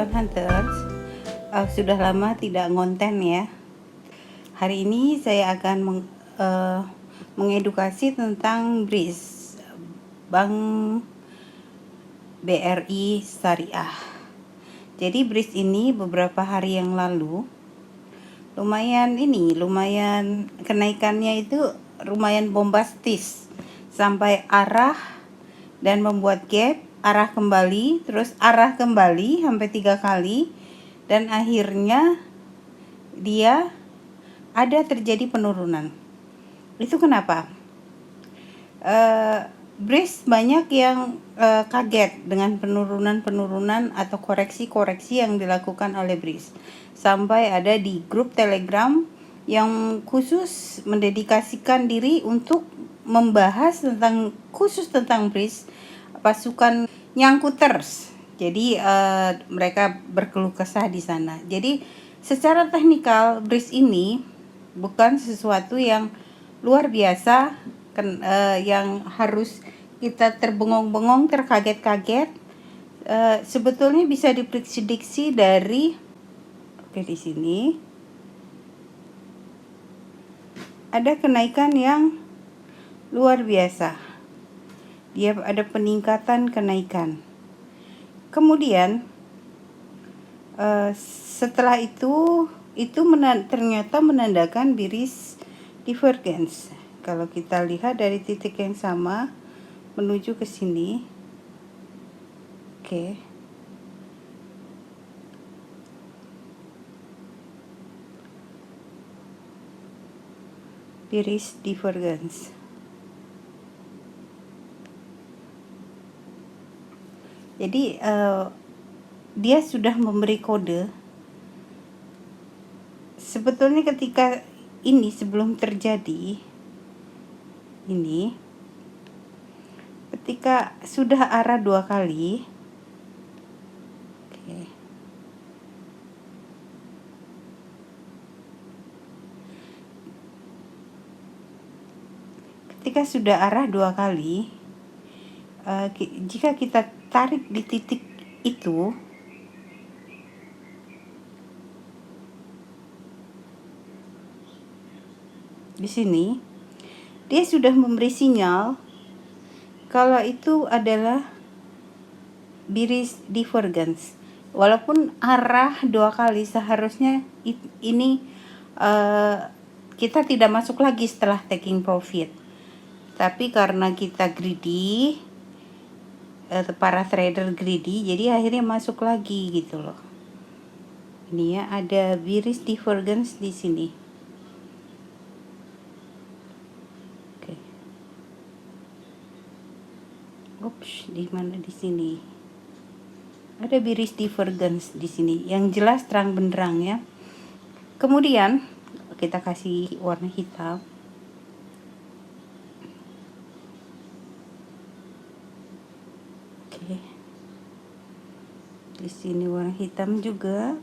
Cuan Hunters. Sudah lama tidak ngonten ya. Hari ini saya akan mengedukasi tentang BRIS, Bank BRI Syariah. Jadi BRIS ini beberapa hari yang lalu lumayan kenaikannya itu lumayan bombastis sampai arah dan membuat gap, arah kembali, terus arah kembali sampai 3 kali, dan akhirnya dia ada terjadi penurunan. Itu kenapa? BRIS banyak yang kaget dengan penurunan atau koreksi-koreksi yang dilakukan oleh BRIS. Sampai ada di grup Telegram yang khusus mendedikasikan diri untuk membahas khusus tentang BRIS, pasukan nyangkuters. Jadi mereka berkeluh kesah di sana. Jadi secara teknikal BRIS ini bukan sesuatu yang luar biasa yang harus kita terbengong-bengong, terkaget-kaget. Sebetulnya bisa diprediksi dari di sini ada kenaikan yang luar biasa. Dia ada peningkatan kenaikan. Kemudian setelah itu ternyata menandakan BRIS divergence. Kalau kita lihat dari titik yang sama menuju ke sini, oke. BRIS divergence. Jadi dia sudah memberi kode. Sebetulnya ketika ini sebelum terjadi ini, ketika sudah arah 2 kali, oke. Ketika sudah arah 2 kali, jika kita tarik di titik itu, di sini dia sudah memberi sinyal kalau itu adalah BRIS divergence. Walaupun arah 2 kali, seharusnya ini kita tidak masuk lagi setelah taking profit. Tapi karena kita greedy, para trader greedy, jadi akhirnya masuk lagi gitu loh. Ini ya, ada BRIS divergence di sini. Oke. Ups, di mana di sini? Ada BRIS divergence di sini, yang jelas terang benderang ya. Kemudian kita kasih warna hitam. Oke. Di sini warna hitam juga.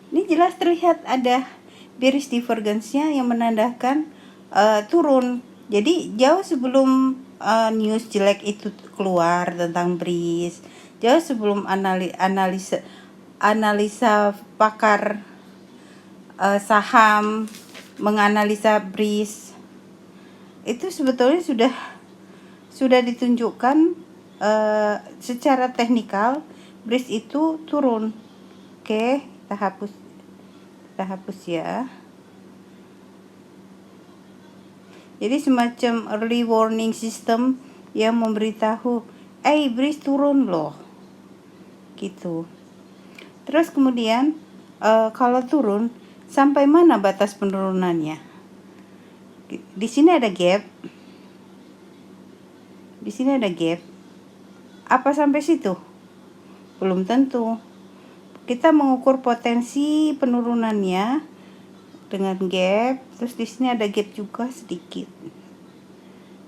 Ini jelas terlihat ada BRIS divergence-nya yang menandakan turun. Jadi jauh sebelum news jelek itu keluar tentang BRIS, jauh sebelum analisa pakar saham menganalisa BRIS, itu sebetulnya sudah ditunjukkan secara teknikal BRIS itu turun. Oke, kita hapus ya. Jadi semacam early warning system yang memberitahu, BRIS turun loh, gitu. Terus kemudian kalau turun, sampai mana batas penurunannya? Di sini ada gap. Di sini ada gap. Apa sampai situ? Belum tentu. Kita mengukur potensi penurunannya dengan gap. Terus di sini ada gap juga sedikit.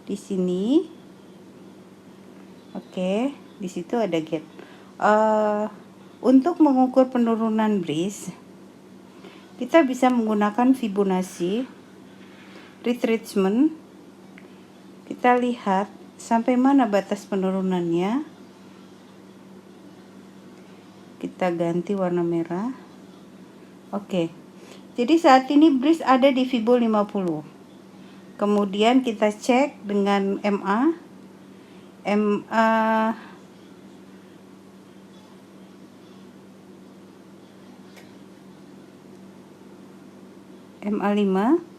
Di sini, oke, di situ ada gap. Untuk mengukur penurunan BRIS, kita bisa menggunakan Fibonacci retracement. Kita lihat sampai mana batas penurunannya. Kita ganti warna merah. Oke. Jadi saat ini BRIS ada di Fibo 50. Kemudian kita cek dengan MA. MA 5.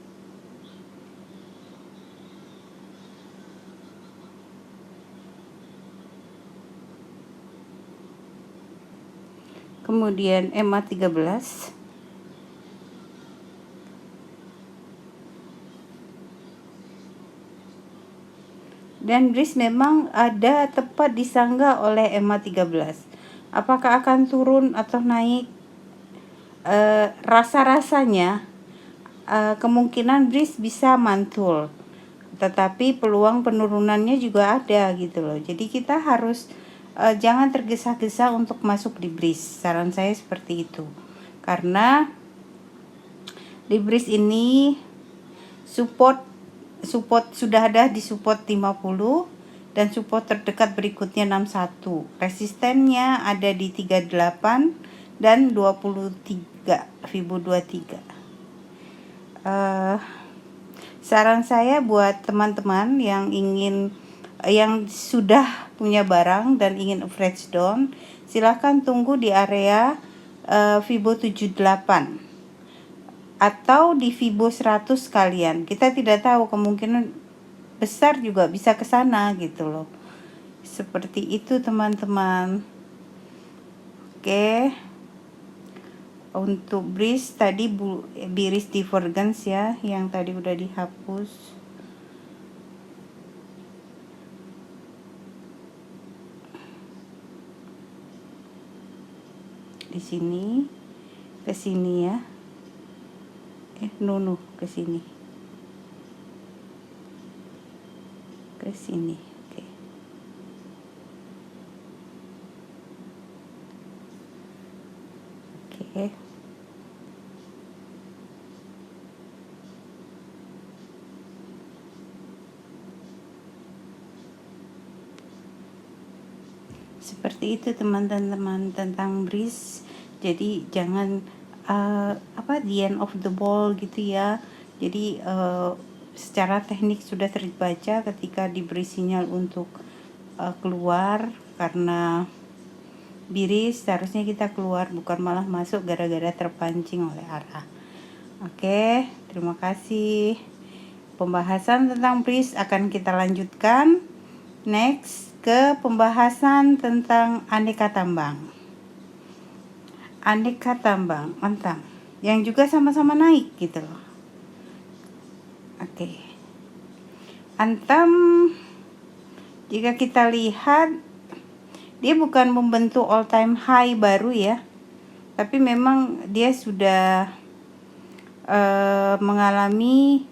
Kemudian MA 13. Dan BRIS memang ada tepat disangga oleh MA 13. Apakah akan turun atau naik? Rasa-rasanya kemungkinan BRIS bisa mantul, tetapi peluang penurunannya juga ada gitu loh. Jadi kita harus jangan tergesa-gesa untuk masuk di BRIS. Saran saya seperti itu. Karena di BRIS ini support sudah ada di support 50 dan support terdekat berikutnya 61. Resistennya ada di 38 dan 23, Fibo 23. Saran saya buat teman-teman yang sudah punya barang dan ingin average down, silahkan tunggu di area Fibo 78 atau di Fibo 100 sekalian. Kita tidak tahu, kemungkinan besar juga bisa ke sana gitu loh. Seperti itu teman-teman. Oke. Untuk BRIS tadi BRIS divergence ya, yang tadi udah dihapus. Di sini ke sini ya. Ke sini. Ke sini. Oke. Oke. Seperti itu teman-teman tentang BRIS. Jadi jangan the end of the ball gitu ya. Jadi secara teknik sudah terbaca ketika diberi sinyal untuk keluar, karena BRIS seharusnya kita keluar, bukan malah masuk gara-gara terpancing oleh arah. Oke, terima kasih. Pembahasan tentang BRIS akan kita lanjutkan next ke pembahasan tentang aneka tambang. Aneka tambang, mantap. Yang juga sama-sama naik gitu loh. Oke. Antam, jika kita lihat, dia bukan membentuk all time high baru ya, tapi memang dia sudah mengalami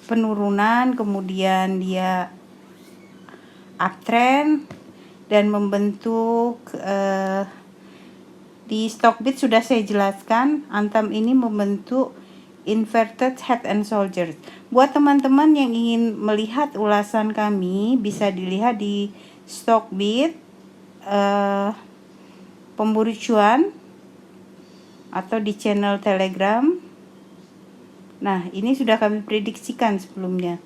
penurunan, kemudian dia uptrend dan membentuk di Stockbit sudah saya jelaskan, Antam ini membentuk inverted head and shoulders. Buat teman-teman yang ingin melihat ulasan kami, bisa dilihat di Stockbit pemburu cuan atau di channel Telegram. Nah, ini sudah kami prediksikan sebelumnya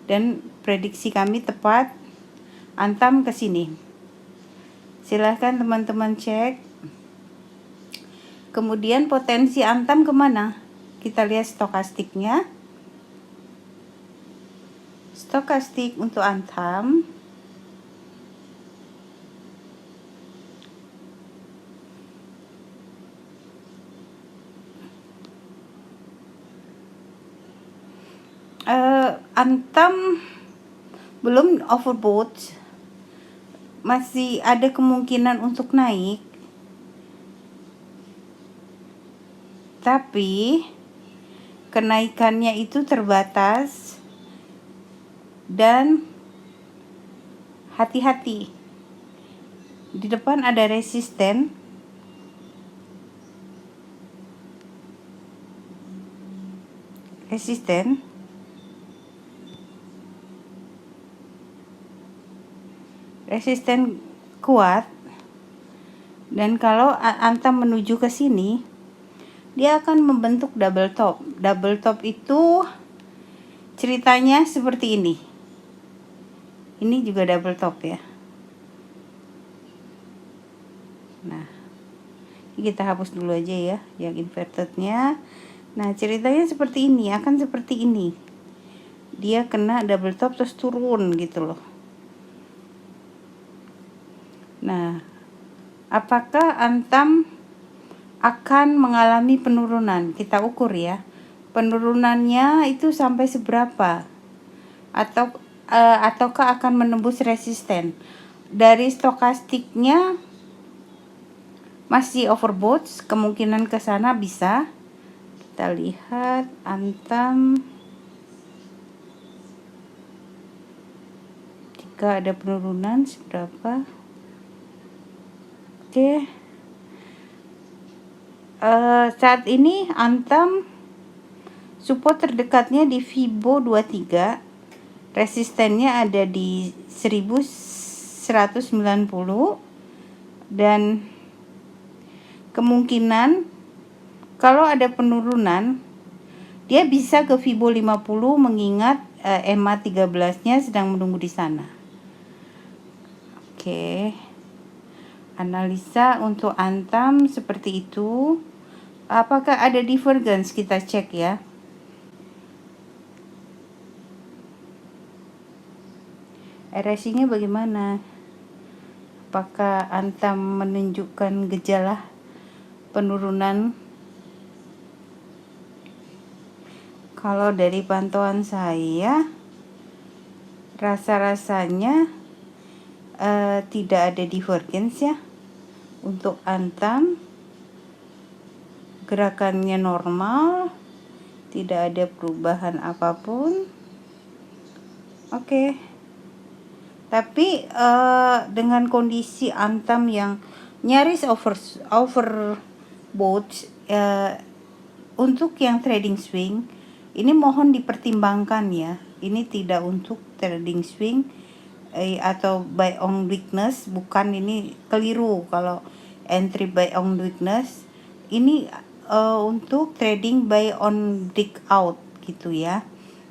dan prediksi kami tepat. Antam ke sini. Silahkan teman-teman cek. Kemudian potensi Antam kemana? Kita lihat stokastiknya. Stokastik untuk Antam Antam belum overbought, masih ada kemungkinan untuk naik, tapi kenaikannya itu terbatas dan hati-hati. Di depan ada resisten. Resisten kuat Dan kalau Antam menuju ke sini, dia akan membentuk double top. Double top itu ceritanya seperti ini. Ini juga double top ya. Nah, kita hapus dulu aja ya yang invertednya. Nah, ceritanya seperti ini, akan seperti ini. Dia kena double top terus turun gitu loh. Nah, apakah Antam akan mengalami penurunan? Kita ukur ya. Penurunannya itu sampai seberapa? Ataukah akan menembus resisten? Dari stokastiknya masih overbought, kemungkinan ke sana bisa. Kita lihat Antam jika ada penurunan seberapa. Oke. Saat ini Antam support terdekatnya di Fibo 23, resistennya ada di 1190, dan kemungkinan kalau ada penurunan dia bisa ke Fibo 50 mengingat EMA 13-nya sedang menunggu di sana. Oke. Analisa untuk Antam seperti itu. Apakah ada divergence? Kita cek ya. RSI-nya bagaimana? Apakah Antam menunjukkan gejala penurunan? Kalau dari pantauan saya, rasa-rasanya tidak ada divergence ya. Untuk Antam gerakannya normal, tidak ada perubahan apapun. Oke. Tapi dengan kondisi Antam yang nyaris overbought, untuk yang trading swing ini mohon dipertimbangkan ya. Ini tidak untuk trading swing atau buy on weakness, bukan, ini keliru kalau entry buy on weakness. Ini untuk trading buy on breakout gitu ya.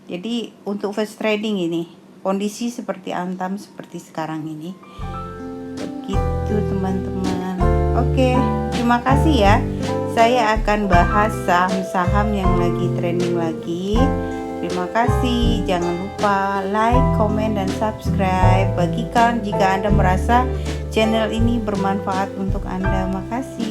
Jadi untuk first trading ini kondisi seperti Antam seperti sekarang ini. Begitu teman-teman. Oke, terima kasih ya. Saya akan bahas saham-saham yang lagi trending lagi. Terima kasih. Jangan lupa like, komen, dan subscribe. Bagikan jika Anda merasa channel ini bermanfaat untuk Anda. Makasih.